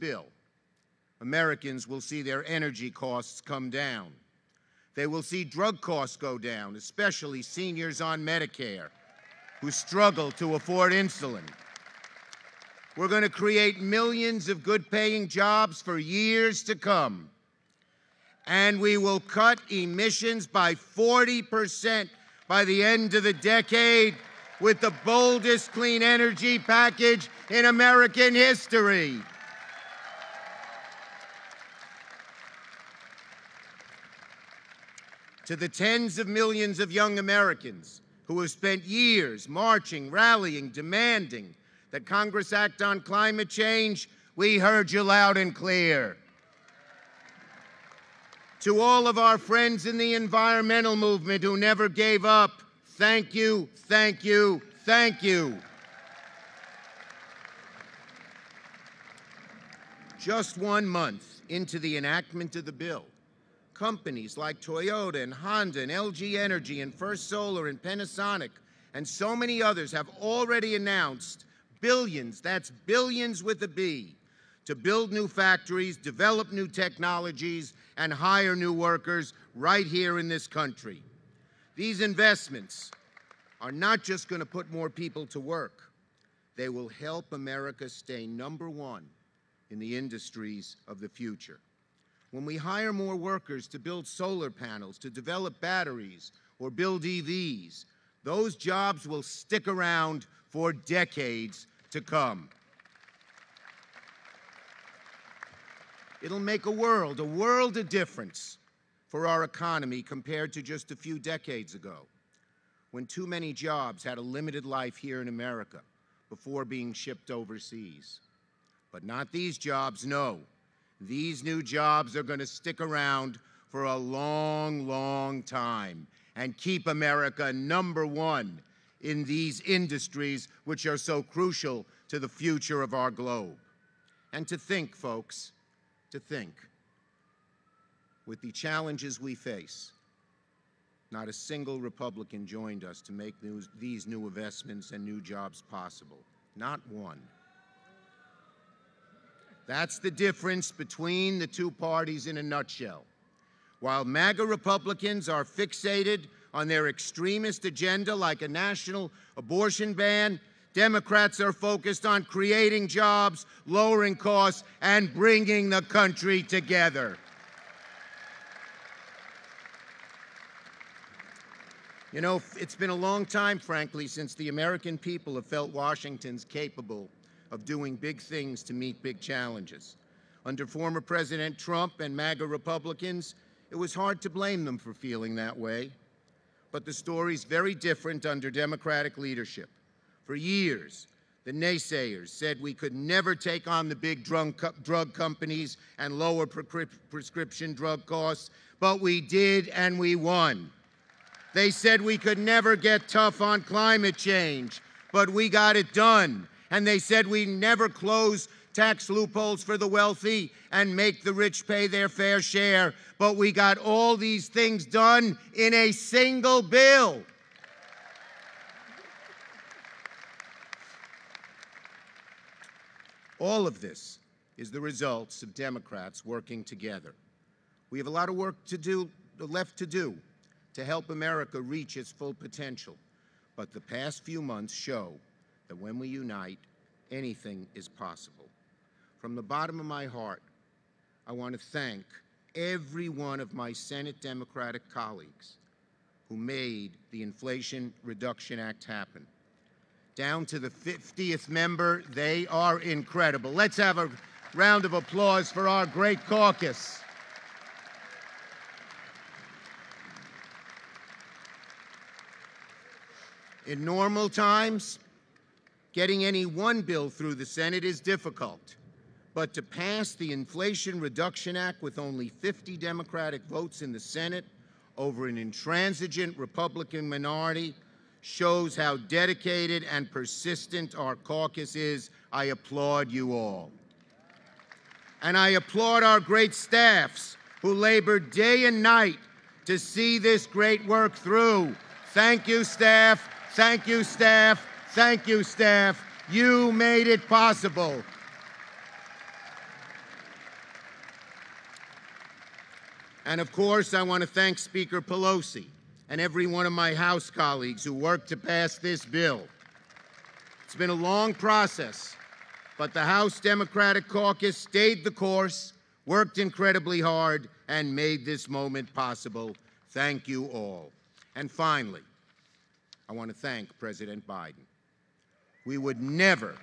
bill, Americans will see their energy costs come down. They will see drug costs go down, especially seniors on Medicare who struggle to afford insulin. We're going to create millions of good-paying jobs for years to come. And we will cut emissions by 40% by the end of the decade with the boldest clean energy package in American history. To the tens of millions of young Americans who have spent years marching, rallying, demanding that Congress act on climate change, we heard you loud and clear. To all of our friends in the environmental movement who never gave up, thank you, thank you, thank you. Just 1 month into the enactment of the bill, companies like Toyota and Honda and LG Energy and First Solar and Panasonic and so many others have already announced billions, that's billions with a B, to build new factories, develop new technologies, and hire new workers right here in this country. These investments are not just going to put more people to work. They will help America stay #1 in the industries of the future. When we hire more workers to build solar panels, to develop batteries, or build EVs, those jobs will stick around for decades to come. It'll make a world of difference for our economy compared to just a few decades ago, when too many jobs had a limited life here in America before being shipped overseas. But not these jobs, no. These new jobs are going to stick around for a long, long time and keep America #1 in these industries which are so crucial to the future of our globe. And to think, folks, with the challenges we face, not a single Republican joined us to make these new investments and new jobs possible. Not one. That's the difference between the two parties in a nutshell. While MAGA Republicans are fixated on their extremist agenda like a national abortion ban, Democrats are focused on creating jobs, lowering costs, and bringing the country together. You know, it's been a long time, frankly, since the American people have felt Washington's capable of doing big things to meet big challenges. Under former President Trump and MAGA Republicans, it was hard to blame them for feeling that way. But the story's very different under Democratic leadership. For years, the naysayers said we could never take on the big drug companies and lower prescription drug costs, but we did, and we won. They said we could never get tough on climate change, but we got it done. And they said we'd never close tax loopholes for the wealthy and make the rich pay their fair share, but we got all these things done in a single bill. All of this is the results of Democrats working together. We have a lot of work left to do to help America reach its full potential. But the past few months show that when we unite, anything is possible. From the bottom of my heart, I want to thank every one of my Senate Democratic colleagues who made the Inflation Reduction Act happen. Down to the 50th member, they are incredible. Let's have a round of applause for our great caucus. In normal times, getting any one bill through the Senate is difficult. But to pass the Inflation Reduction Act with only 50 Democratic votes in the Senate over an intransigent Republican minority shows how dedicated and persistent our caucus is. I applaud you all. And I applaud our great staffs who labored day and night to see this great work through. Thank you, staff. Thank you, staff. Thank you, staff. You made it possible. And of course, I want to thank Speaker Pelosi and every one of my House colleagues who worked to pass this bill. It's been a long process, but the House Democratic Caucus stayed the course, worked incredibly hard, and made this moment possible. Thank you all. And finally, I want to thank President Biden. We would never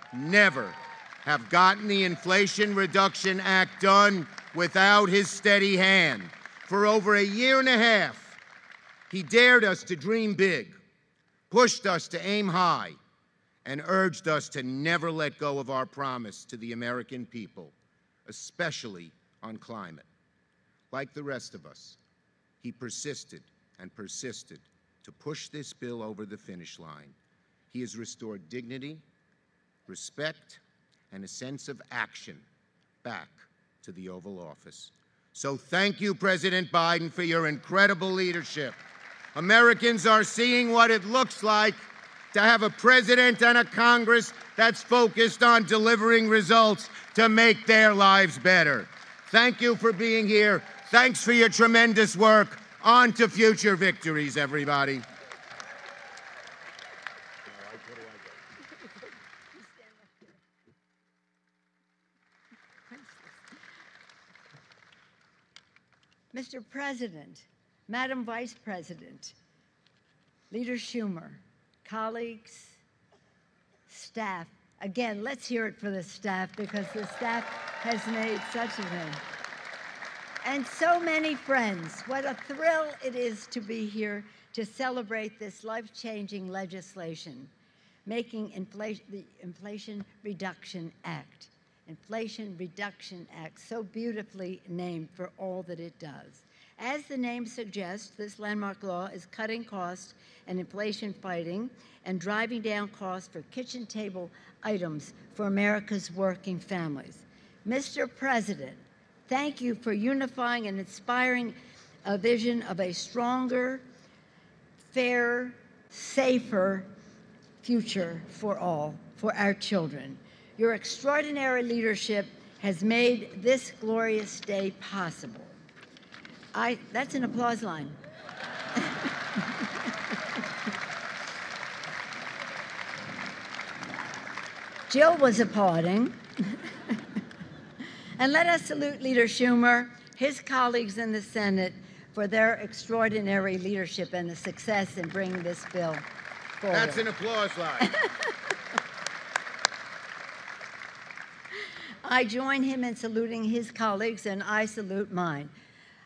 have gotten the Inflation Reduction Act done without his steady hand. For over a year and a half, he dared us to dream big, pushed us to aim high, and urged us to never let go of our promise to the American people, especially on climate. Like the rest of us, he persisted and persisted to push this bill over the finish line. He has restored dignity, respect, and a sense of action back to the Oval Office. So thank you, President Biden, for your incredible leadership. Americans are seeing what it looks like to have a president and a Congress that's focused on delivering results to make their lives better. Thank you for being here. Thanks for your tremendous work. On to future victories, everybody. Mr. President, Madam Vice President, Leader Schumer, colleagues, staff. Again, let's hear it for the staff, because the staff has made such a thing. And so many friends. What a thrill it is to be here to celebrate this life-changing legislation, making the Inflation Reduction Act. Inflation Reduction Act, so beautifully named for all that it does. As the name suggests, this landmark law is cutting costs and inflation fighting and driving down costs for kitchen table items for America's working families. Mr. President, thank you for unifying and inspiring a vision of a stronger, fairer, safer future for all, for our children. Your extraordinary leadership has made this glorious day possible. That's an applause line. Jill was applauding. And let us salute Leader Schumer, his colleagues in the Senate, for their extraordinary leadership and the success in bringing this bill forward. That's an applause line. I join him in saluting his colleagues, and I salute mine.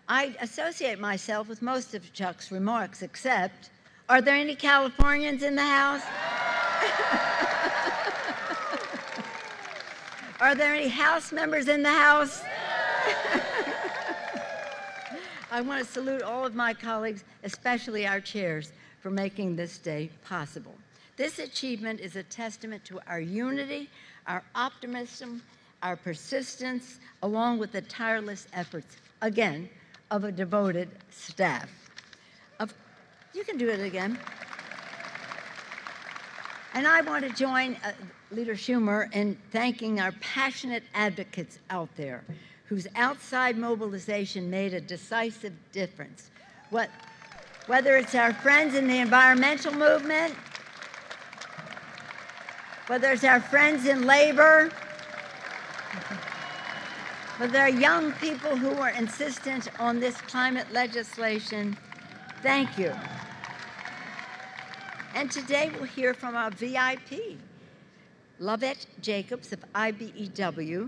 I associate myself with most of Chuck's remarks, except, are there any Californians in the House? Are there any House members in the House? I want to salute all of my colleagues, especially our chairs, for making this day possible. This achievement is a testament to our unity, our optimism, our persistence, along with the tireless efforts, again, of a devoted staff. You can do it again. And I want to join Leader Schumer in thanking our passionate advocates out there whose outside mobilization made a decisive difference. Whether it's our friends in the environmental movement, whether it's our friends in labor, whether they're young people who are insistent on this climate legislation, thank you. And today we'll hear from our VIP, Lovette Jacobs of IBEW,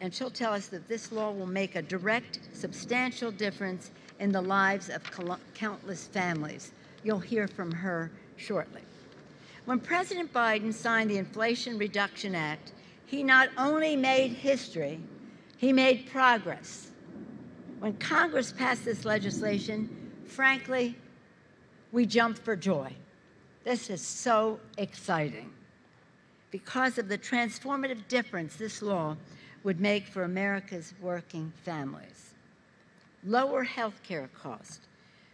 and she'll tell us that this law will make a direct, substantial difference in the lives of countless families. You'll hear from her shortly. When President Biden signed the Inflation Reduction Act, he not only made history, he made progress. When Congress passed this legislation, frankly, we jumped for joy. This is so exciting because of the transformative difference this law would make for America's working families. Lower health care costs,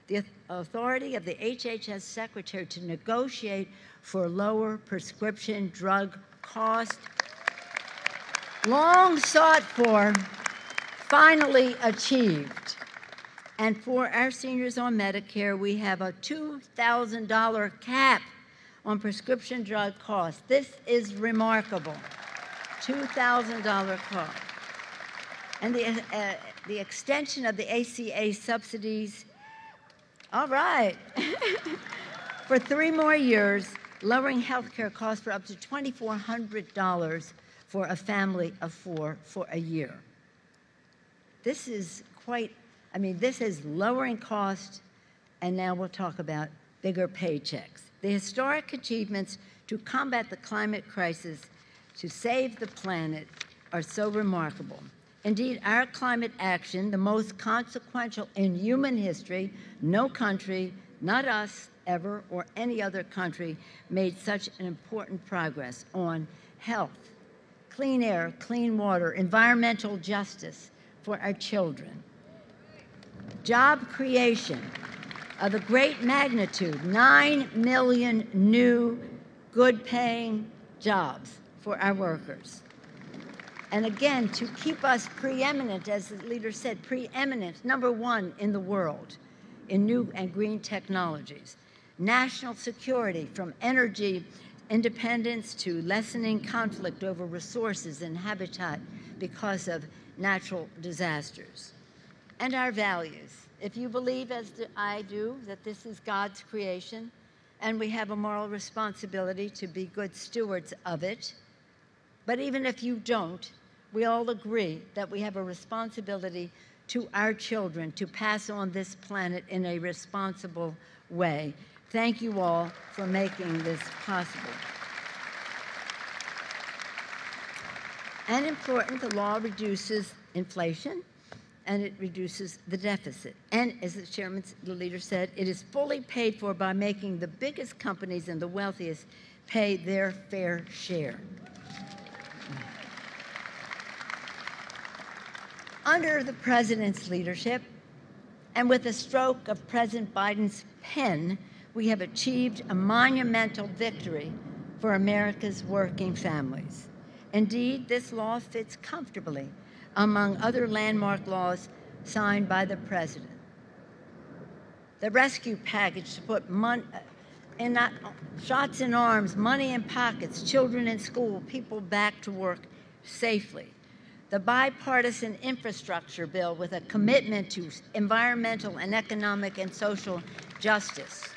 the authority of the HHS Secretary to negotiate for lower prescription drug costs, long sought for, finally achieved. And for our seniors on Medicare, we have a $2,000 cap on prescription drug costs. This is remarkable. $2,000 cost. And the extension of the ACA subsidies, all right, for 3 more years, lowering health care costs for up to $2,400 for a family of 4 for a year. This is quite, this is lowering cost, and now we'll talk about bigger paychecks. The historic achievements to combat the climate crisis, to save the planet, are so remarkable. Indeed, our climate action, the most consequential in human history, no country, not us ever, or any other country, made such an important progress on health, clean air, clean water, environmental justice for our children, job creation of a great magnitude, 9 million new good-paying jobs for our workers. And again, to keep us preeminent, as the leader said, preeminent, #1 in the world in new and green technologies. National security, from energy independence to lessening conflict over resources and habitat because of natural disasters. And our values. If you believe, as I do, that this is God's creation, and we have a moral responsibility to be good stewards of it, but even if you don't, we all agree that we have a responsibility to our children to pass on this planet in a responsible way. Thank you all for making this possible. And important, the law reduces inflation and it reduces the deficit. And as the leader said, it is fully paid for by making the biggest companies and the wealthiest pay their fair share. Under the president's leadership, and with the stroke of President Biden's pen, we have achieved a monumental victory for America's working families. Indeed, this law fits comfortably among other landmark laws signed by the president. The rescue package to put shots in arms, money in pockets, children in school, people back to work safely. The bipartisan infrastructure bill with a commitment to environmental and economic and social justice.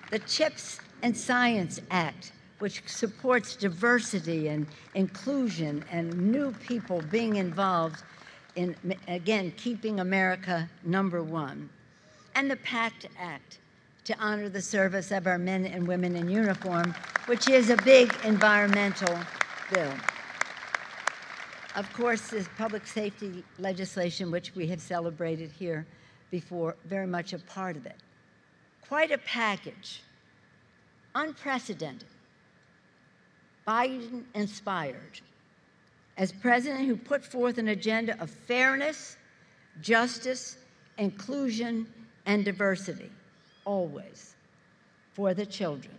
The CHIPS and Science Act, which supports diversity and inclusion and new people being involved in, again, keeping America #1. And the PACT Act, to honor the service of our men and women in uniform, which is a big environmental bill. Of course, this public safety legislation, which we have celebrated here before, very much a part of it. Quite a package, unprecedented, Biden-inspired, as president who put forth an agenda of fairness, justice, inclusion, and diversity, always, for the children.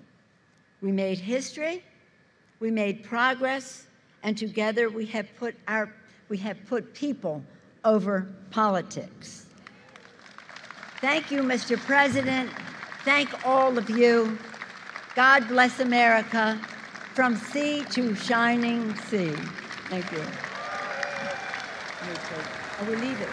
We made history, we made progress, and together we have put people over politics. Thank you, Mr. President. Thank all of you. God bless America, from sea to shining sea. Thank you. Oh, we leave it.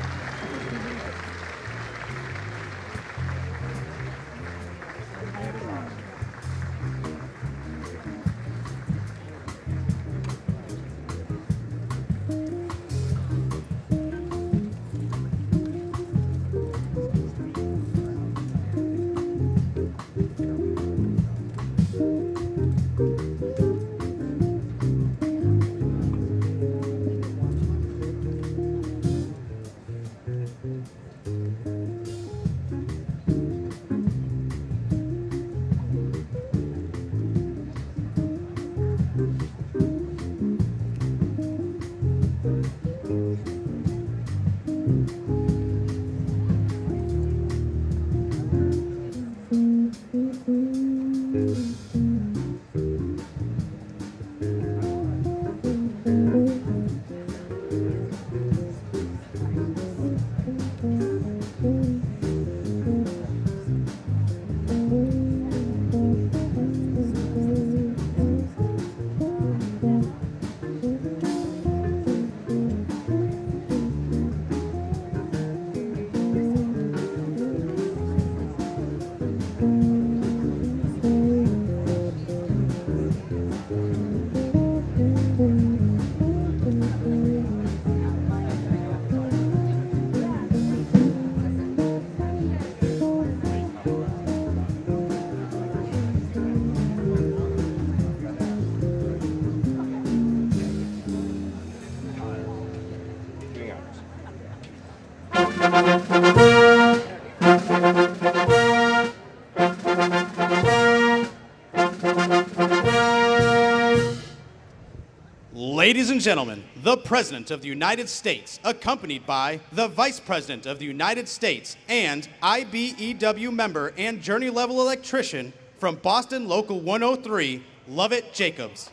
and gentlemen, the President of the United States, accompanied by the Vice President of the United States and IBEW member and Journey Level electrician from Boston Local 103, Lovett Jacobs.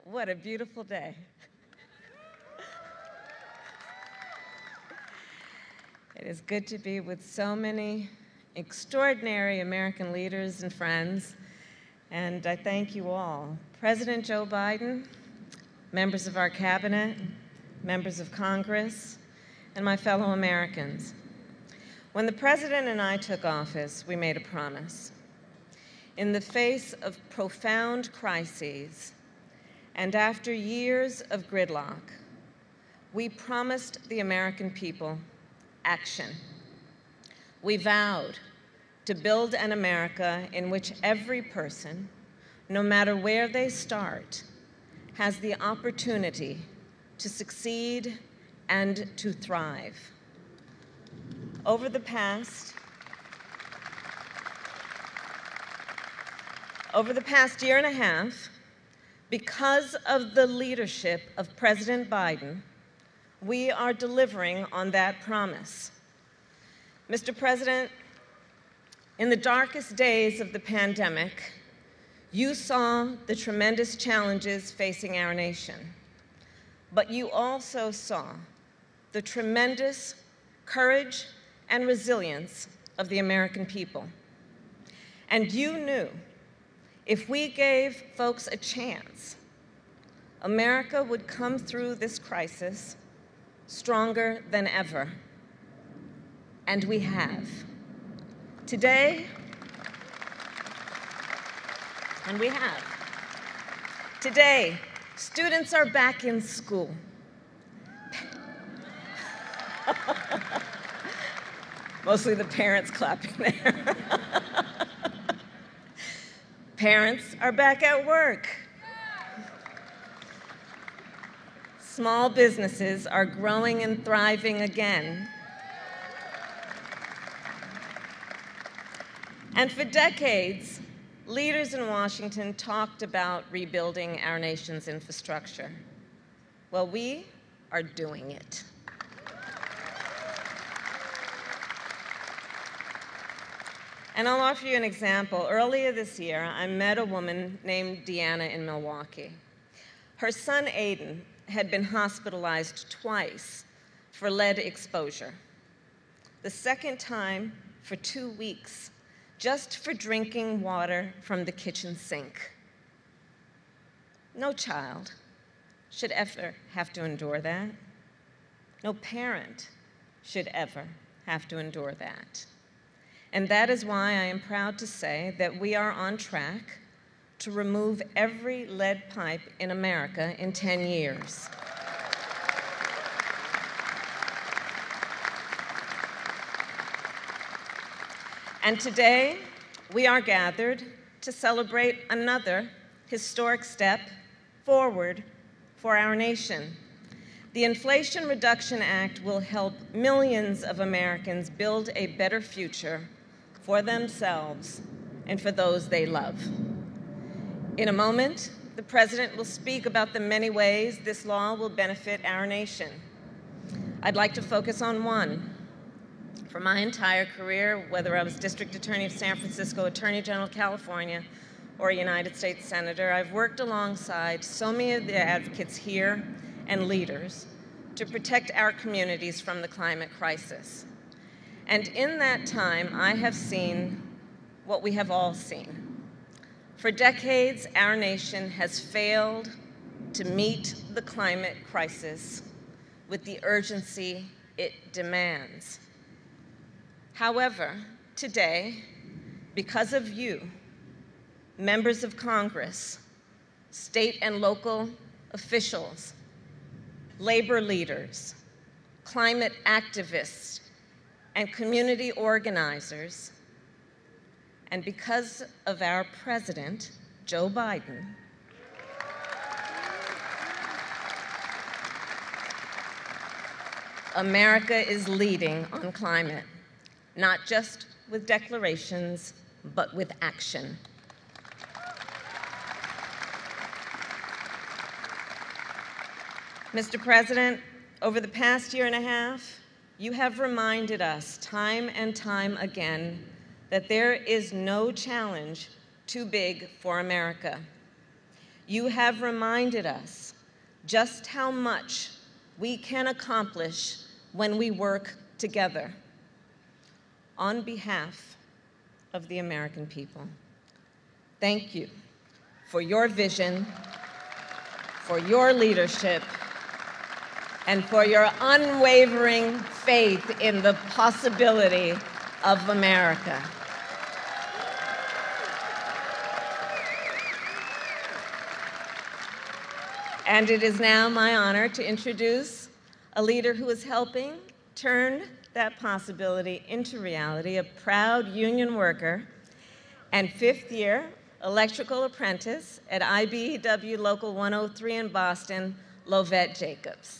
What a beautiful day. It is good to be with so many extraordinary American leaders and friends, and I thank you all. President Joe Biden, members of our cabinet, members of Congress, and my fellow Americans. When the President and I took office, we made a promise. In the face of profound crises, and after years of gridlock, we promised the American people action. We vowed to build an America in which every person, no matter where they start, has the opportunity to succeed and to thrive. Over the past year and a half, because of the leadership of President Biden, we are delivering on that promise. Mr. President, in the darkest days of the pandemic, you saw the tremendous challenges facing our nation, but you also saw the tremendous courage and resilience of the American people. And you knew if we gave folks a chance, America would come through this crisis stronger than ever. And we have. Today, Today, students are back in school. Mostly the parents clapping there. Parents are back at work. Small businesses are growing and thriving again. And for decades, leaders in Washington talked about rebuilding our nation's infrastructure. Well, we are doing it. And I'll offer you an example. Earlier this year, I met a woman named Deanna in Milwaukee. Her son, Aiden, had been hospitalized twice for lead exposure. The second time for 2 weeks, just for drinking water from the kitchen sink. No child should ever have to endure that. No parent should ever have to endure that. And that is why I am proud to say that we are on track to remove every lead pipe in America in 10 years. And today, we are gathered to celebrate another historic step forward for our nation. The Inflation Reduction Act will help millions of Americans build a better future for themselves and for those they love. In a moment, the President will speak about the many ways this law will benefit our nation. I'd like to focus on one. For my entire career, whether I was District Attorney of San Francisco, Attorney General of California, or a United States Senator, I've worked alongside so many of the advocates here and leaders to protect our communities from the climate crisis. And in that time, I have seen what we have all seen. For decades, our nation has failed to meet the climate crisis with the urgency it demands. However, today, because of you, members of Congress, state and local officials, labor leaders, climate activists, and community organizers, and because of our president, Joe Biden, America is leading on climate, not just with declarations, but with action. Mr. President, over the past year and a half, you have reminded us time and time again that there is no challenge too big for America. You have reminded us just how much we can accomplish when we work together. On behalf of the American people, thank you for your vision, for your leadership, and for your unwavering faith in the possibility of America. And it is now my honor to introduce a leader who is helping turn that possibility into reality, a proud union worker and fifth-year electrical apprentice at IBEW Local 103 in Boston, Lovette Jacobs.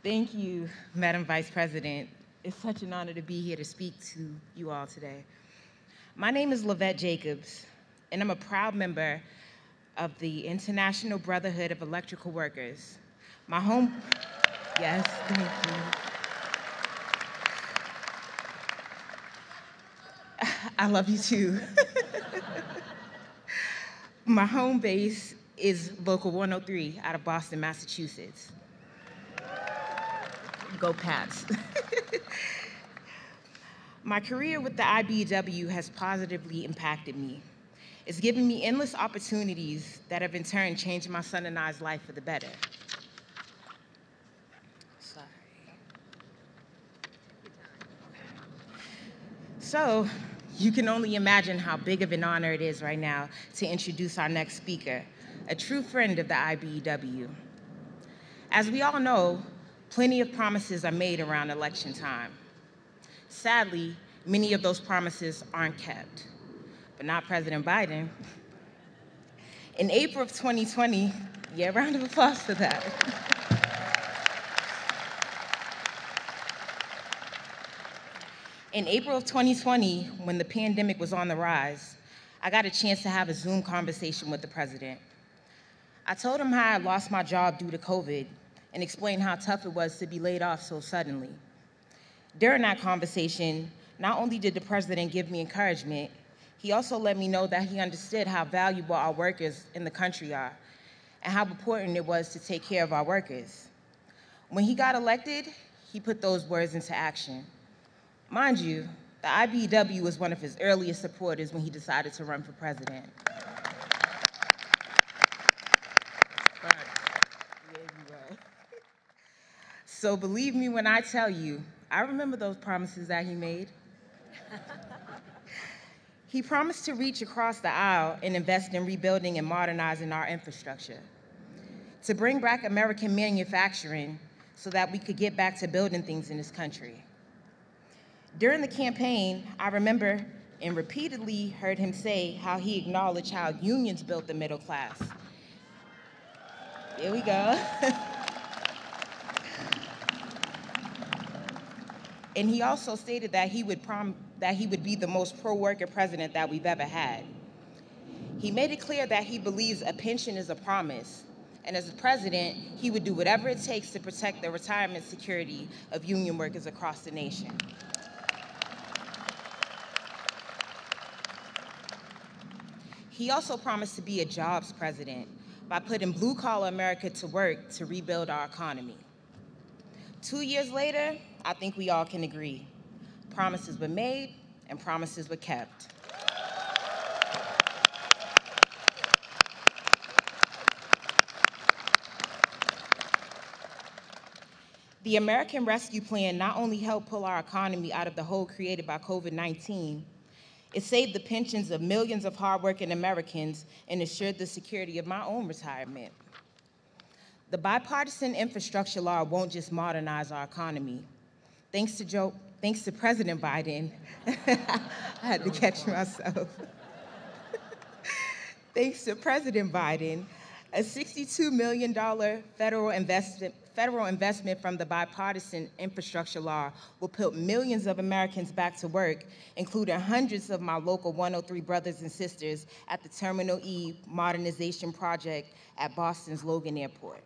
Thank you, Madam Vice President. It's such an honor to be here to speak to you all today. My name is Lovette Jacobs, and I'm a proud member of the International Brotherhood of Electrical Workers. Yes, thank you. I love you too. My home base is Local 103 out of Boston, Massachusetts. Go Pats. My career with the IBEW has positively impacted me. It's given me endless opportunities that have in turn changed my son and I's life for the better. Sorry. So, you can only imagine how big of an honor it is right now to introduce our next speaker, a true friend of the IBEW. As we all know, plenty of promises are made around election time. Sadly, many of those promises aren't kept, but not President Biden. In April of 2020, yeah, round of applause for that. In April of 2020, when the pandemic was on the rise, I got a chance to have a Zoom conversation with the president. I told him how I lost my job due to COVID and explained how tough it was to be laid off so suddenly. During that conversation, not only did the president give me encouragement, he also let me know that he understood how valuable our workers in the country are and how important it was to take care of our workers. When he got elected, he put those words into action. Mind you, the IBEW was one of his earliest supporters when he decided to run for president. So believe me when I tell you, I remember those promises that he made. He promised to reach across the aisle and invest in rebuilding and modernizing our infrastructure, to bring back American manufacturing so that we could get back to building things in this country. During the campaign, I remember and repeatedly heard him say how he acknowledged how unions built the middle class. Here we go. And he also stated that he would be the most pro-worker president that we've ever had. He made it clear that he believes a pension is a promise, and as a president, he would do whatever it takes to protect the retirement security of union workers across the nation. He also promised to be a jobs president by putting blue-collar America to work to rebuild our economy. 2 years later, I think we all can agree. Promises were made and promises were kept. The American Rescue Plan not only helped pull our economy out of the hole created by COVID-19, it saved the pensions of millions of hardworking Americans and assured the security of my own retirement. The bipartisan infrastructure law won't just modernize our economy. Thanks to President Biden, I had to catch myself. Thanks to President Biden, a $62 million federal investment from the bipartisan infrastructure law will put millions of Americans back to work, including hundreds of my local 103 brothers and sisters at the Terminal E modernization project at Boston's Logan Airport.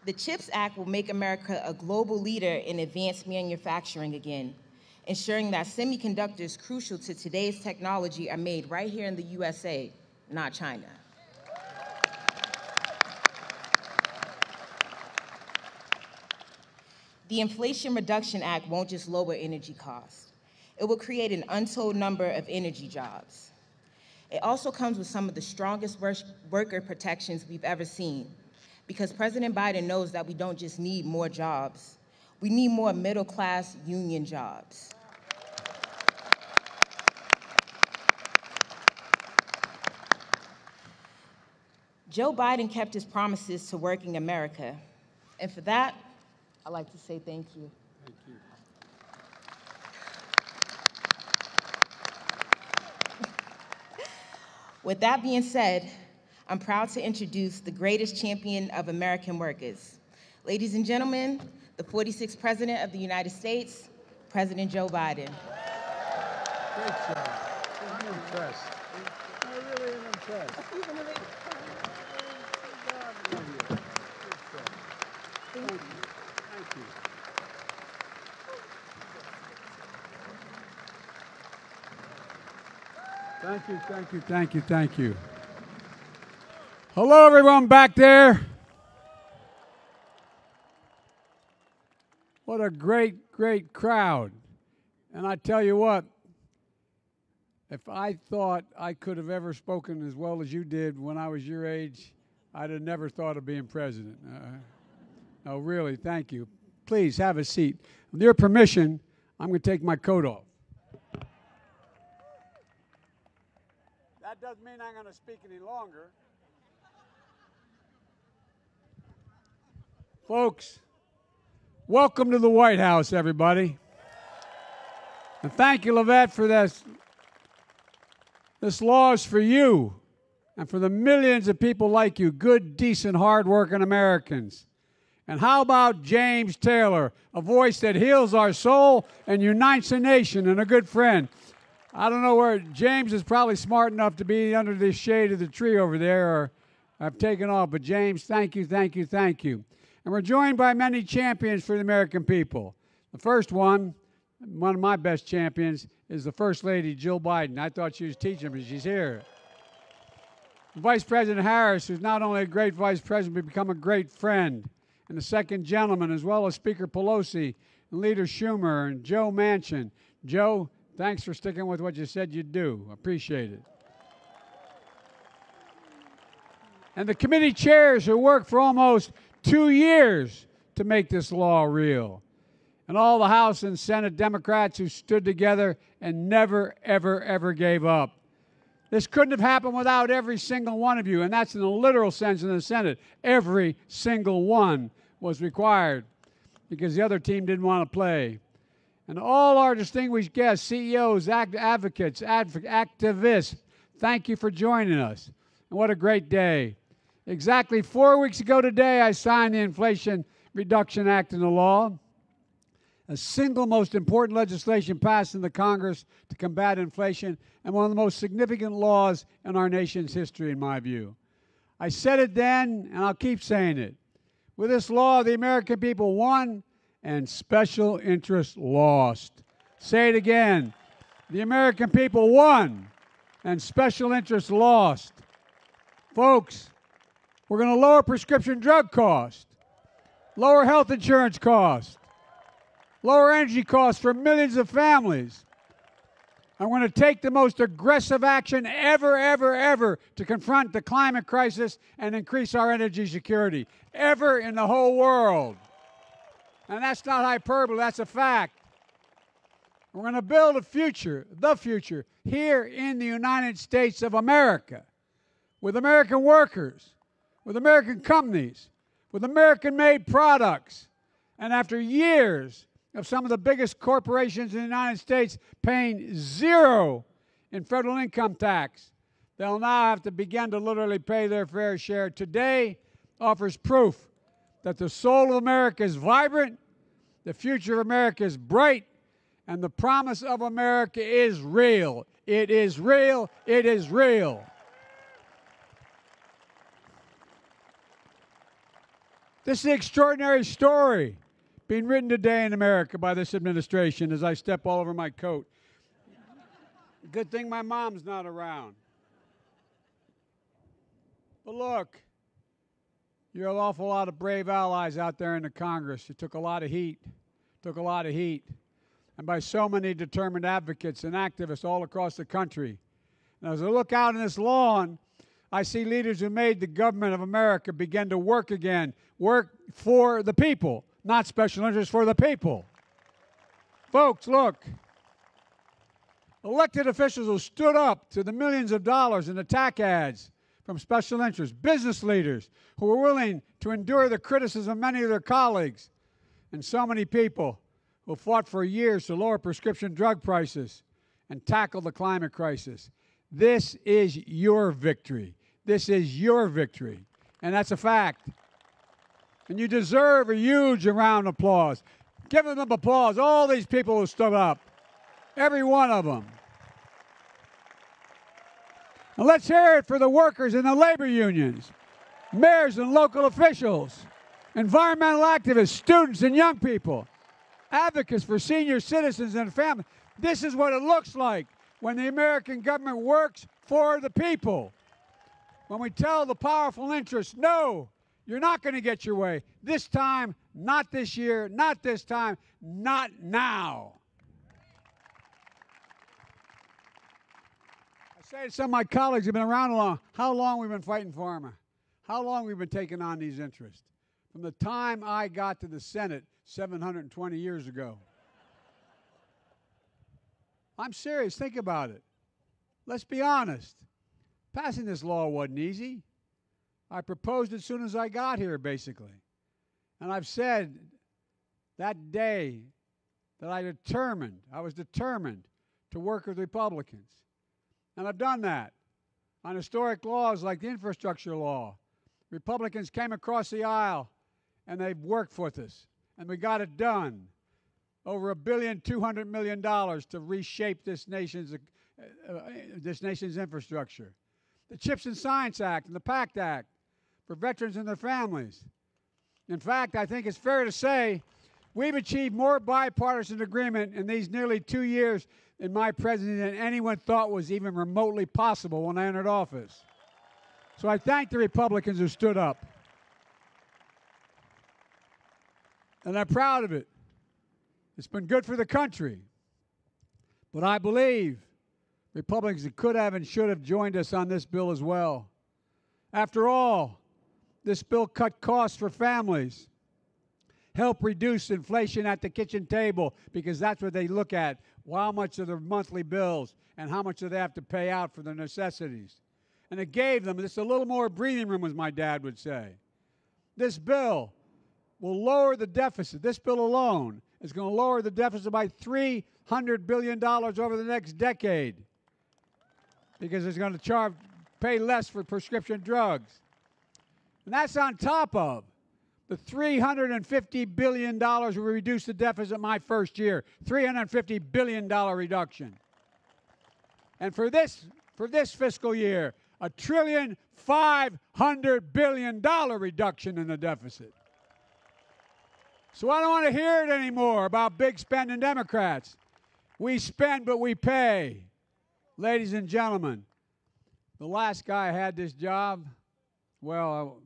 The CHIPS Act will make America a global leader in advanced manufacturing again, ensuring that semiconductors crucial to today's technology are made right here in the USA, not China. The Inflation Reduction Act won't just lower energy costs. It will create an untold number of energy jobs. It also comes with some of the strongest worker protections we've ever seen, because President Biden knows that we don't just need more jobs, we need more middle-class union jobs. Joe Biden kept his promises to working America, and for that, I'd like to say thank you. Thank you. With that being said, I'm proud to introduce the greatest champion of American workers. Ladies and gentlemen, the 46th President of the United States, President Joe Biden. Great job. I'm impressed. I really am impressed. Good job. Love you. Good job. Thank you. Thank you. Thank you, thank you, thank you, thank you. Hello, everyone back there. What a great, great crowd. And I tell you what, if I thought I could have ever spoken as well as you did when I was your age, I'd have never thought of being president. No, really, thank you. Please have a seat. With your permission, I'm going to take my coat off. That doesn't mean I'm going to speak any longer. Folks, welcome to the White House, everybody. And thank you, Lavette, for this. This law is for you and for the millions of people like you, good, decent, hard-working Americans. And how about James Taylor, a voice that heals our soul and unites the nation, and a good friend. I don't know where, James is probably smart enough to be under the shade of the tree over there, or I've taken off. But James, thank you, thank you, thank you. And we're joined by many champions for the American people. The first one of my best champions, is the First Lady, Jill Biden. I thought she was teaching, but she's here. Vice President Harris, who's not only a great vice president, but become a great friend. And the second gentleman, as well as Speaker Pelosi, and Leader Schumer, and Joe Manchin. Joe, thanks for sticking with what you said you'd do. Appreciate it. And the committee chairs who worked for almost 2 years to make this law real. And all the House and Senate Democrats who stood together and never, ever, ever gave up. This couldn't have happened without every single one of you, and that's in the literal sense in the Senate. Every single one was required because the other team didn't want to play. And all our distinguished guests, CEOs, advocates, activists, thank you for joining us. And what a great day. Exactly 4 weeks ago today, I signed the Inflation Reduction Act into law, a single most important legislation passed in the Congress to combat inflation, and one of the most significant laws in our nation's history, in my view. I said it then, and I'll keep saying it. With this law, the American people won, and special interests lost. Say it again. The American people won, and special interests lost. Folks, we're going to lower prescription drug costs, lower health insurance costs, lower energy costs for millions of families. I'm going to take the most aggressive action ever to confront the climate crisis and increase our energy security, ever in the whole world. And that's not hyperbole, that's a fact. We're going to build a future, the future, here in the United States of America, with American workers, with American companies, with American-made products. And after years of some of the biggest corporations in the United States paying zero in federal income tax, they'll now have to begin to literally pay their fair share. Today offers proof that the soul of America is vibrant, the future of America is bright, and the promise of America is real. It is real. It is real. This is an extraordinary story being written today in America by this administration as I step all over my coat. Good thing my mom's not around. But look, you're an awful lot of brave allies out there in the Congress. You took a lot of heat, and by so many determined advocates and activists all across the country. And as I look out on this lawn, I see leaders who made the government of America begin to work again, work for the people, not special interests, for the people. Folks, look. Elected officials who stood up to the millions of dollars in attack ads from special interests, business leaders who were willing to endure the criticism of many of their colleagues, and so many people who fought for years to lower prescription drug prices and tackle the climate crisis. This is your victory. This is your victory, and that's a fact. And you deserve a huge round of applause. Give them applause, all these people who stood up, every one of them. And let's hear it for the workers in the labor unions, mayors and local officials, environmental activists, students and young people, advocates for senior citizens and families. This is what it looks like when the American government works for the people. When we tell the powerful interests, no, you're not going to get your way. This time, not this year, not this time, not now. I say to some of my colleagues who've been around a long, how long we've been fighting pharma, how long we've been taking on these interests. From the time I got to the Senate 720 years ago. I'm serious, think about it. Let's be honest. Passing this law wasn't easy. I proposed it as soon as I got here, basically. And I've said that day that I was determined to work with Republicans. And I've done that on historic laws like the infrastructure law. Republicans came across the aisle and they've worked with us. And we got it done. Over $1.2 billion to reshape this nation's infrastructure. The CHIPS and Science Act and the PACT Act for veterans and their families. In fact, I think it's fair to say we've achieved more bipartisan agreement in these nearly 2 years in my presidency than anyone thought was even remotely possible when I entered office. So I thank the Republicans who stood up. And I'm proud of it. It's been good for the country. But I believe Republicans could have and should have joined us on this bill as well. After all, this bill cut costs for families, help reduce inflation at the kitchen table, because that's what they look at, how much of their monthly bills and how much do they have to pay out for their necessities. And it gave them just a little more breathing room, as my dad would say. This bill will lower the deficit. This bill alone is going to lower the deficit by $300 billion over the next decade, because it's going to pay less for prescription drugs. And that's on top of the $350 billion we reduced the deficit my first year, $350 billion reduction. And for this fiscal year, $1.5 trillion reduction in the deficit. So I don't want to hear it anymore about big spending Democrats. We spend, but we pay. Ladies and gentlemen, the last guy had this job, well,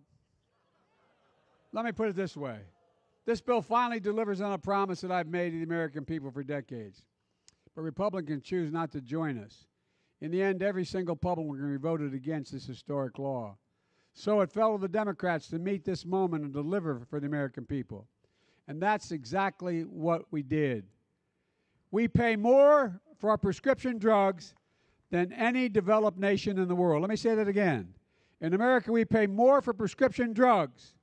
let me put it this way. This bill finally delivers on a promise that I've made to the American people for decades. but Republicans choose not to join us. In the end, every single Republican voted against this historic law. So it fell to the Democrats to meet this moment and deliver for the American people. And that's exactly what we did. We pay more for our prescription drugs than any developed nation in the world. Let me say that again. In America, we pay more for prescription drugs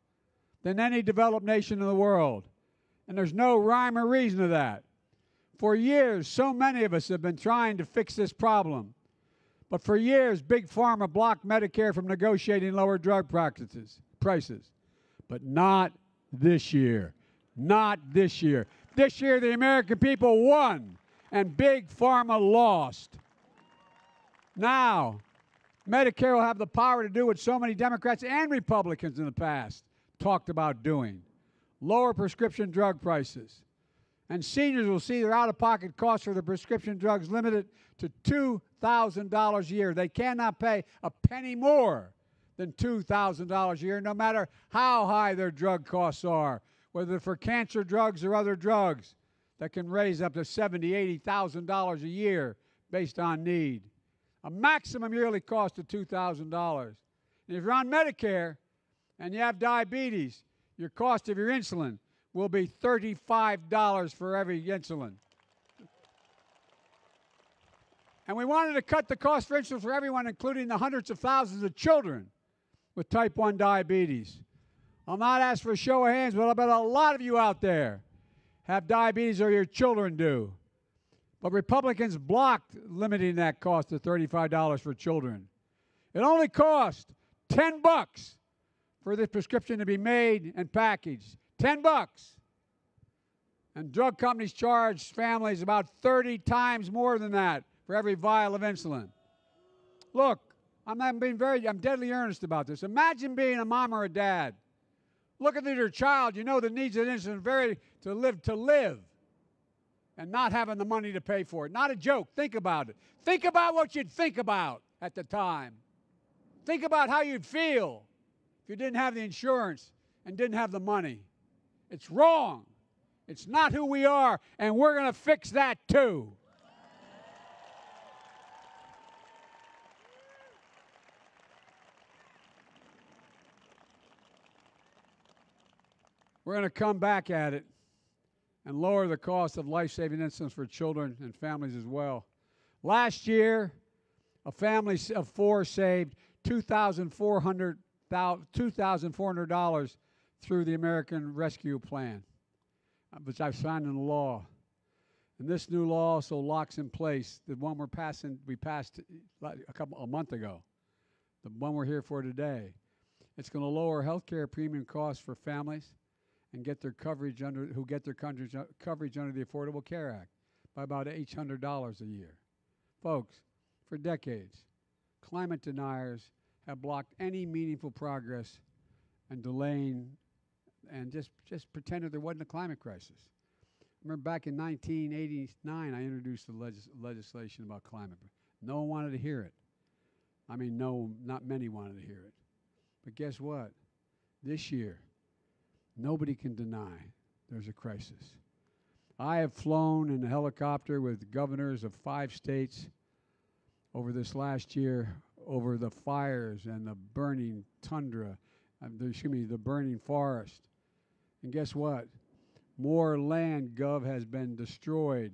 than any developed nation in the world. And there's no rhyme or reason to that. For years, so many of us have been trying to fix this problem. But for years, Big Pharma blocked Medicare from negotiating lower drug prices. But not this year. Not this year. This year, the American people won, and Big Pharma lost. Now, Medicare will have the power to do what so many Democrats and Republicans in the past talked about doing: lower prescription drug prices. And seniors will see their out-of-pocket costs for their prescription drugs limited to $2,000 a year. They cannot pay a penny more than $2,000 a year, no matter how high their drug costs are, whether for cancer drugs or other drugs that can raise up to $70,000, $80,000 a year based on need. A maximum yearly cost of $2,000. And if you're on Medicare and you have diabetes, your cost of your insulin will be $35 for every insulin. And we wanted to cut the cost for insulin for everyone, including the hundreds of thousands of children with type 1 diabetes. I'll not ask for a show of hands, but I bet a lot of you out there have diabetes or your children do. But Republicans blocked limiting that cost to $35 for children. It only cost $10 for this prescription to be made and packaged. $10. And drug companies charge families about 30 times more than that for every vial of insulin. Look, I'm deadly earnest about this. Imagine being a mom or a dad. Looking at your child, you know that needs an insulin to live, and not having the money to pay for it. Not a joke. Think about it. Think about what you'd think about at the time. Think about how you'd feel if you didn't have the insurance and didn't have the money. It's wrong. It's not who we are, and we're going to fix that too. We're going to come back at it and lower the cost of life-saving insulin for children and families as well. Last year, a family of four saved $2,400 through the American Rescue Plan, which I've signed into law. And this new law also locks in place the one we passed a month ago, the one we're here for today. It's going to lower health care premium costs for families and get their coverage under the Affordable Care Act by about $800 a year. Folks, for decades, climate deniers have blocked any meaningful progress and delaying and just pretended there wasn't a climate crisis. I remember back in 1989, I introduced the legislation about climate. No one wanted to hear it. I mean, no, not many wanted to hear it. But guess what? This year, nobody can deny there's a crisis. I have flown in a helicopter with governors of 5 states over this last year over the fires and the burning tundra, the burning forest. And guess what? More land, Gov, has been destroyed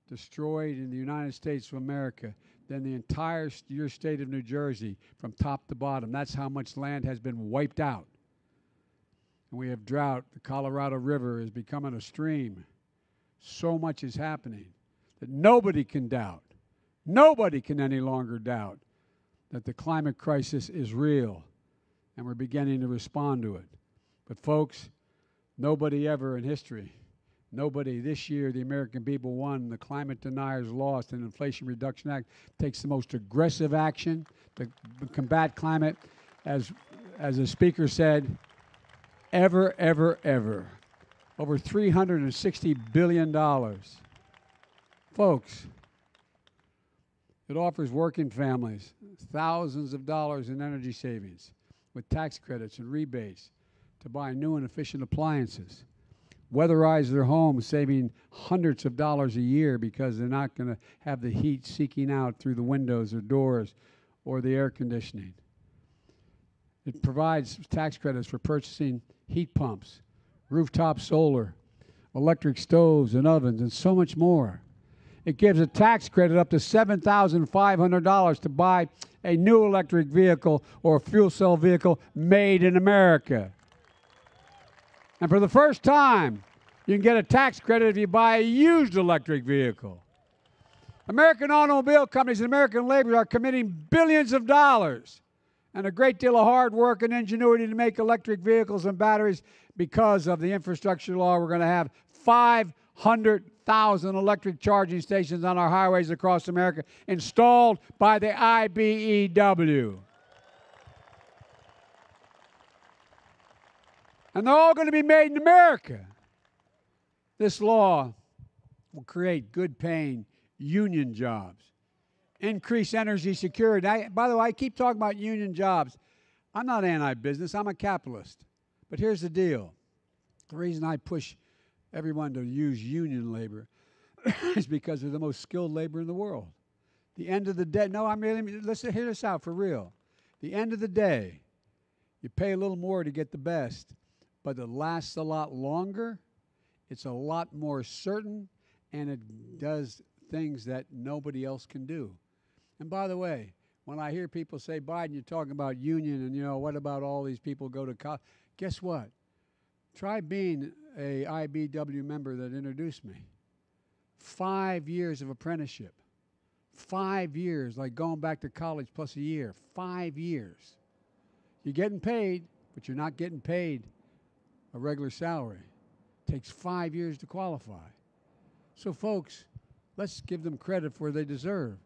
in the United States of America than the entire your state of New Jersey from top to bottom. That's how much land has been wiped out. And we have drought. The Colorado River is becoming a stream. So much is happening that nobody can doubt. Nobody can any longer doubt that the climate crisis is real, and we're beginning to respond to it. But folks, nobody ever in history, nobody this year, the American people won, the climate deniers lost, and the Inflation Reduction Act takes the most aggressive action to combat climate, as the speaker said, ever. Over $360 billion. Folks, it offers working families thousands of dollars in energy savings with tax credits and rebates to buy new and efficient appliances. weatherize their homes, saving hundreds of dollars a year because they're not going to have the heat seeking out through the windows or doors or the air conditioning. It provides tax credits for purchasing heat pumps, rooftop solar, electric stoves and ovens, and so much more. It gives a tax credit up to $7,500 to buy a new electric vehicle or a fuel cell vehicle made in America. And for the first time, you can get a tax credit if you buy a used electric vehicle. American automobile companies and American labor are committing billions of dollars and a great deal of hard work and ingenuity to make electric vehicles and batteries. Because of the infrastructure law, we're going to have 500,000 electric charging stations on our highways across America installed by the IBEW. And they're all going to be made in America. This law will create good-paying union jobs, increase energy security. By the way, I keep talking about union jobs. I'm not anti-business. I'm a capitalist. But here's the deal. The reason I push everyone to use union labor is because they're the most skilled labor in the world. The end of the day, let's hear this out for real. The end of the day, you pay a little more to get the best, but it lasts a lot longer, it's a lot more certain, and it does things that nobody else can do. And by the way, when I hear people say, Biden, you're talking about union, and what about all these people go to college? Guess what? Try being a IBEW member that introduced me. 5 years of apprenticeship. 5 years, like going back to college plus a year. 5 years. You're getting paid, but you're not getting paid a regular salary. It takes 5 years to qualify. So folks, let's give them credit for what they deserve.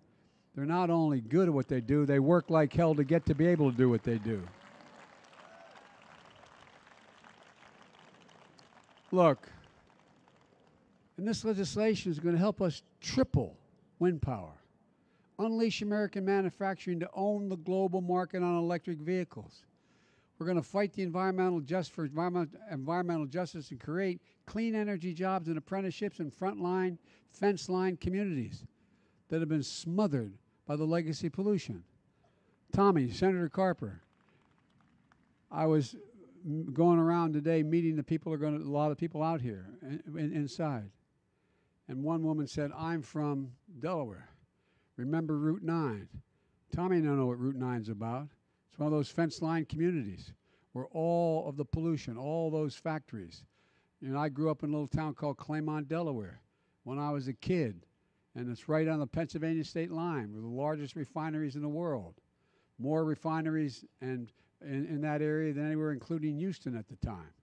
They're not only good at what they do, they work like hell to get to be able to do what they do. Look, and this legislation is going to help us triple wind power, unleash American manufacturing to own the global market on electric vehicles. We're going to fight the environmental justice and create clean energy jobs and apprenticeships in frontline, fence-line communities that have been smothered by the legacy pollution. Tommy, Senator Carper, I was going around today meeting a lot of people out here inside. And one woman said, I'm from Delaware. Remember Route 9? Tommy don't know what Route 9 is about. It's one of those fence-line communities where all of the pollution, all those factories. I grew up in a little town called Claymont, Delaware when I was a kid. And it's right on the Pennsylvania state line. We're the largest refineries in the world. More refineries and in that area than anywhere, including Houston at the time.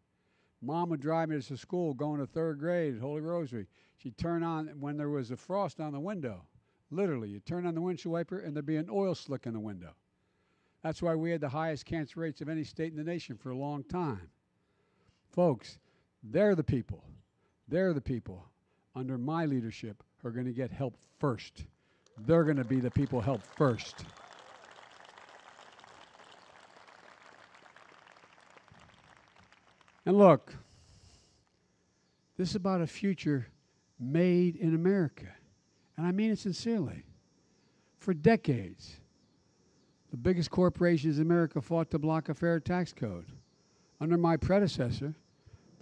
Mom would drive me to school going to 3rd grade at Holy Rosary. She'd turn on, when there was a frost on the window, literally, you'd turn on the windshield wiper and there'd be an oil slick in the window. That's why we had the highest cancer rates of any state in the nation for a long time. Folks, they're the people under my leadership who are going to get help first. They're going to be the people helped first. And look, this is about a future made in America. And I mean it sincerely. For decades, the biggest corporations in America fought to block a fair tax code. Under my predecessor,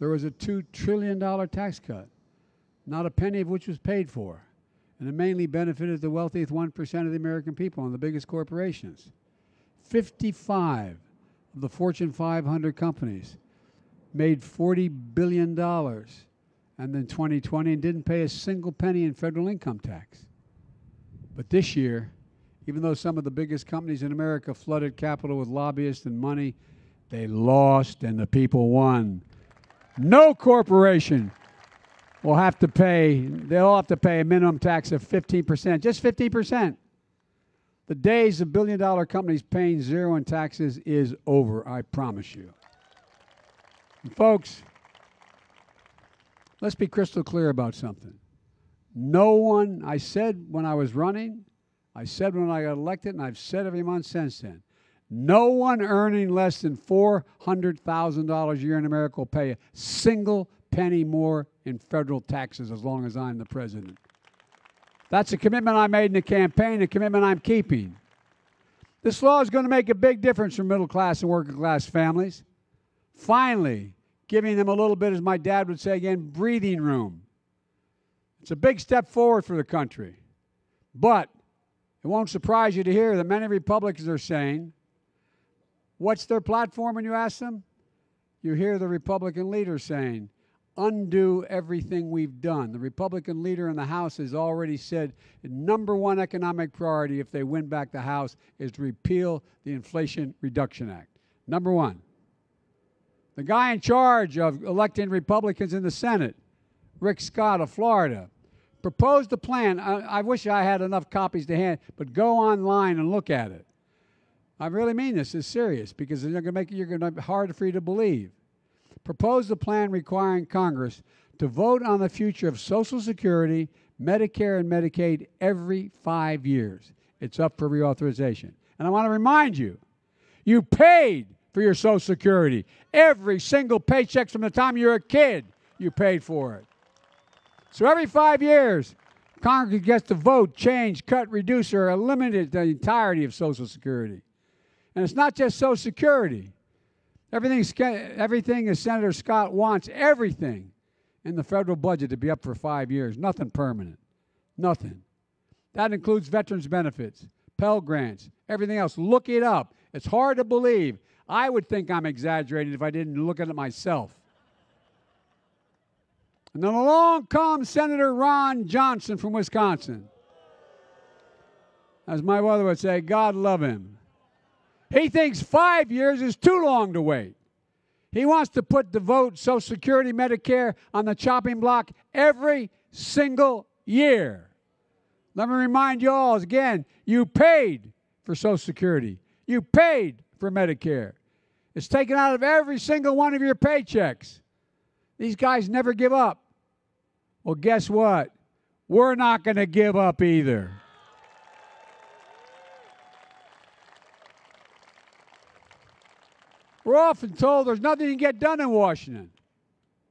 there was a $2 trillion tax cut, not a penny of which was paid for. And it mainly benefited the wealthiest 1% of the American people and the biggest corporations. 55 of the Fortune 500 companies made $40 billion and then 2020 and didn't pay a single penny in federal income tax. But this year, even though some of the biggest companies in America flooded capital with lobbyists and money, they lost and the people won. No corporation will have to pay, they'll have to pay a minimum tax of 15%, just 15%. The days of billion-dollar companies paying zero in taxes is over, I promise you. And folks, let's be crystal clear about something. No one, I said when I was running, I said when I got elected, and I've said every month since then, no one earning less than $400,000 a year in America will pay a single penny more in federal taxes as long as I'm the president. That's a commitment I made in the campaign, a commitment I'm keeping. This law is going to make a big difference for middle class and working class families. Finally, giving them a little bit, as my dad would say again, breathing room. It's a big step forward for the country. But it won't surprise you to hear that many Republicans are saying, what's their platform when you ask them? You hear the Republican leader saying, undo everything we've done. The Republican leader in the House has already said the number one economic priority if they win back the House is to repeal the Inflation Reduction Act. Number one. The guy in charge of electing Republicans in the Senate, Rick Scott of Florida, proposed a plan. I wish I had enough copies to hand, but go online and look at it. I really mean this is serious because you're going to be hard for you to believe. Proposed a plan requiring Congress to vote on the future of Social Security, Medicare, and Medicaid every 5 years. It's up for reauthorization. And I want to remind you, you paid for your Social Security. Every single paycheck from the time you were a kid, you paid for it. So every 5 years, Congress gets to vote, change, cut, reduce, or eliminate the entirety of Social Security. And it's not just Social Security. Everything as Senator Scott wants, everything in the federal budget to be up for 5 years. Nothing permanent. Nothing. That includes veterans benefits, Pell Grants, everything else. Look it up. It's hard to believe. I would think I'm exaggerating if I didn't look at it myself. And then along comes Senator Ron Johnson from Wisconsin. As my mother would say, God love him. He thinks 5 years is too long to wait. He wants to put the vote, Social Security, Medicare, on the chopping block every single year. Let me remind you all, again, you paid for Social Security. You paid for Medicare. It's taken out of every single one of your paychecks. These guys never give up. Well, guess what? We're not going to give up either. We're often told there's nothing to get done in Washington.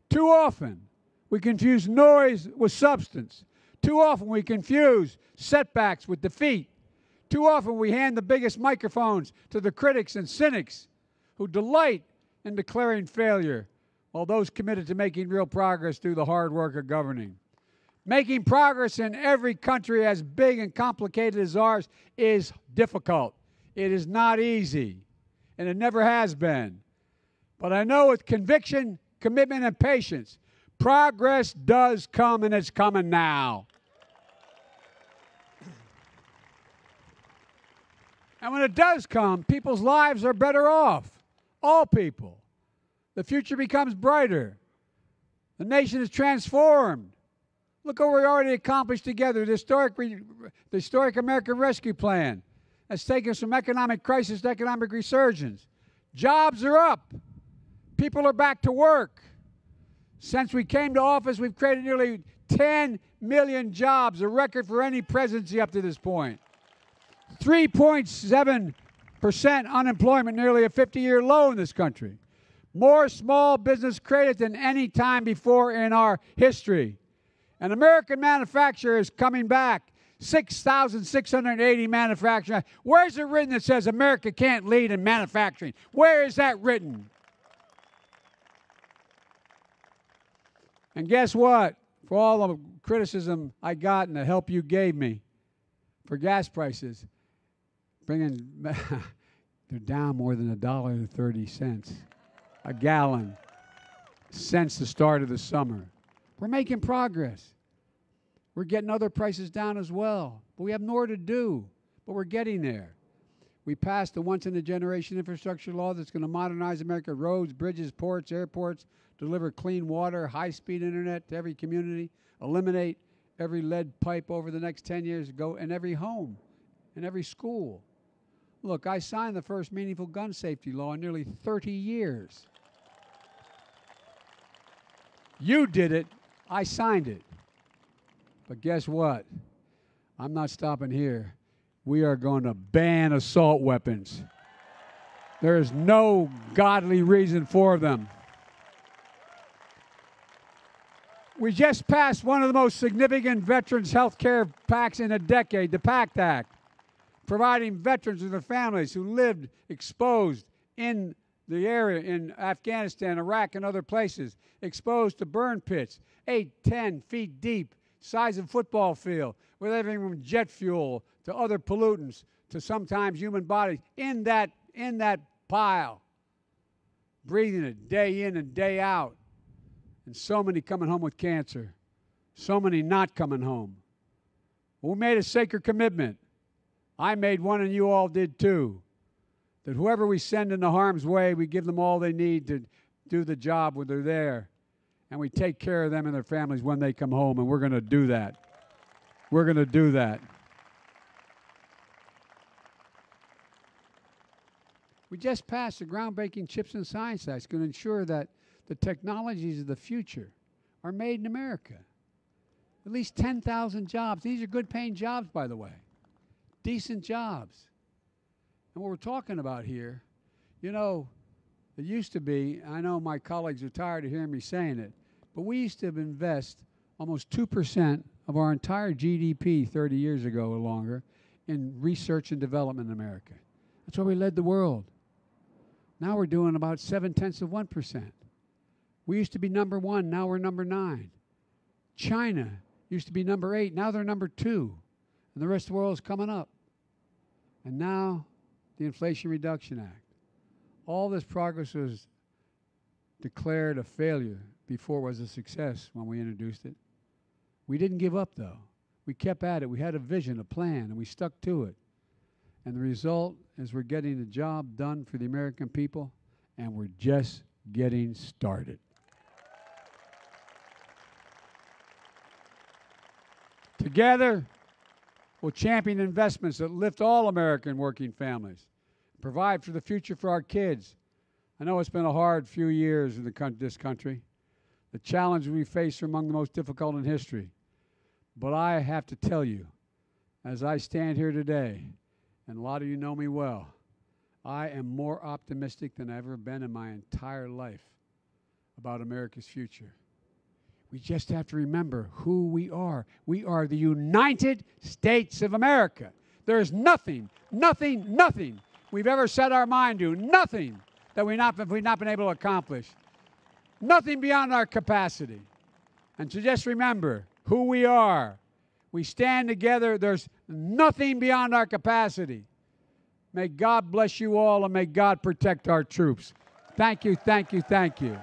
Too often, we confuse noise with substance. Too often, we confuse setbacks with defeat. Too often, we hand the biggest microphones to the critics and cynics who delight in declaring failure, while those committed to making real progress do the hard work of governing. Making progress in every country as big and complicated as ours is difficult. It is not easy. And it never has been. But I know with conviction, commitment, and patience, progress does come, and it's coming now. And when it does come, people's lives are better off. All people. The future becomes brighter. The nation is transformed. Look what we already accomplished together. The historic American Rescue Plan has taken us from economic crisis to economic resurgence. Jobs are up. People are back to work. Since we came to office, we've created nearly 10 million jobs, a record for any presidency up to this point. 3.7% unemployment, nearly a 50-year low in this country. More small business created than any time before in our history. And American manufacture is coming back. 6,680 manufacturing. Where's it written that says America can't lead in manufacturing? Where is that written? And guess what? For all the criticism I got and the help you gave me for gas prices, they're down more than $1.30 a gallon since the start of the summer. We're making progress. We're getting other prices down as well. But we have more to do, but we're getting there. We passed the once-in-a-generation infrastructure law that's going to modernize America's roads, bridges, ports, airports, deliver clean water, high-speed internet to every community, eliminate every lead pipe over the next 10 years, go in every home, in every school. Look, I signed the first meaningful gun safety law in nearly 30 years. You did it. I signed it. But guess what? I'm not stopping here. We are going to ban assault weapons. There is no godly reason for them. We just passed one of the most significant veterans health care pacts in a decade, the PACT Act, providing veterans and their families who lived exposed in the area in Afghanistan, Iraq, and other places, exposed to burn pits, 8, 10 feet deep, size of football field, with everything from jet fuel to other pollutants to sometimes human bodies in that pile, breathing it day in and day out. And so many coming home with cancer, so many not coming home. We made a sacred commitment. I made one and you all did too. That whoever we send into harm's way, we give them all they need to do the job when they're there. And we take care of them and their families when they come home, and we're going to do that. We're going to do that. We just passed a groundbreaking CHIPS and Science Act. It's going to ensure that the technologies of the future are made in America. At least 10,000 jobs. These are good paying jobs, by the way. Decent jobs. And what we're talking about here, you know, it used to be, I know my colleagues are tired of hearing me saying it, but we used to invest almost 2% of our entire GDP 30 years ago or longer in research and development in America. That's why we led the world. Now we're doing about 0.7%. We used to be number 1, now we're number 9. China used to be number 8, now they're number 2. And the rest of the world is coming up. And now the Inflation Reduction Act. All this progress was declared a failure before it was a success when we introduced it. We didn't give up, though. We kept at it. We had a vision, a plan, and we stuck to it. And the result is we're getting the job done for the American people, and we're just getting started. Together, we'll champion investments that lift all American working families, provide for the future for our kids. I know it's been a hard few years in this country. The challenges we face are among the most difficult in history. But I have to tell you, as I stand here today, and a lot of you know me well, I am more optimistic than I've ever been in my entire life about America's future. We just have to remember who we are. We are the United States of America. There is nothing we've ever set our mind to, nothing that we've not been able to accomplish. Nothing beyond our capacity. And so just remember who we are. We stand together. There's nothing beyond our capacity. May God bless you all, and may God protect our troops. Thank you, thank you, thank you.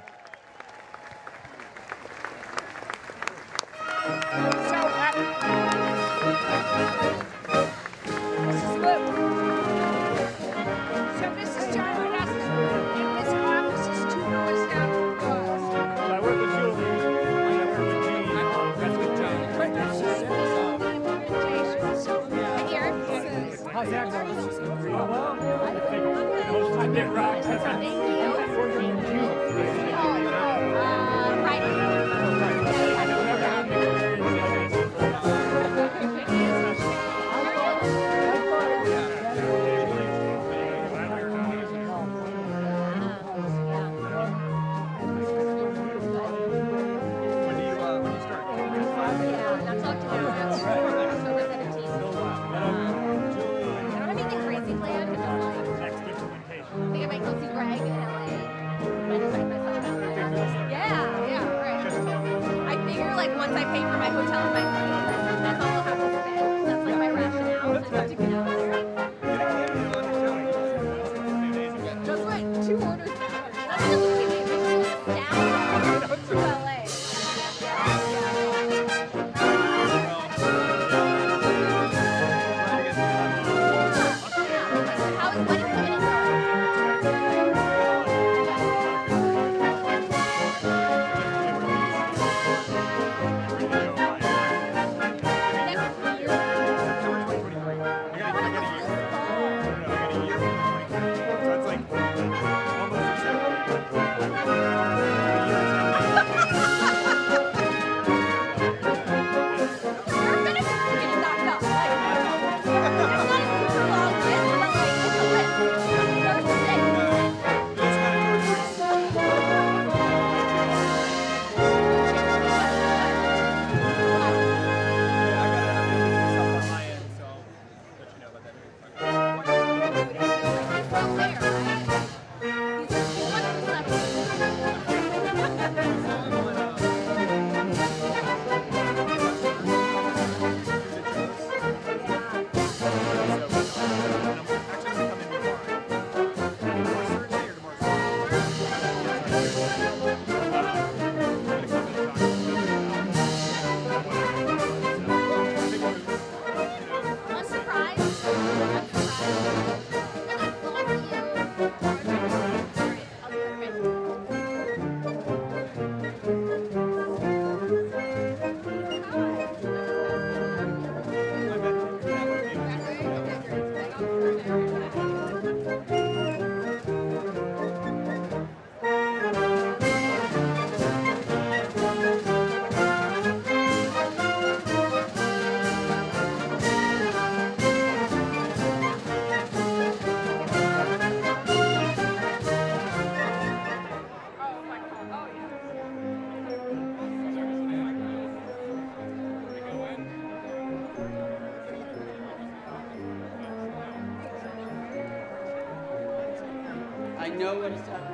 I think I might go see Greg. know when it's time.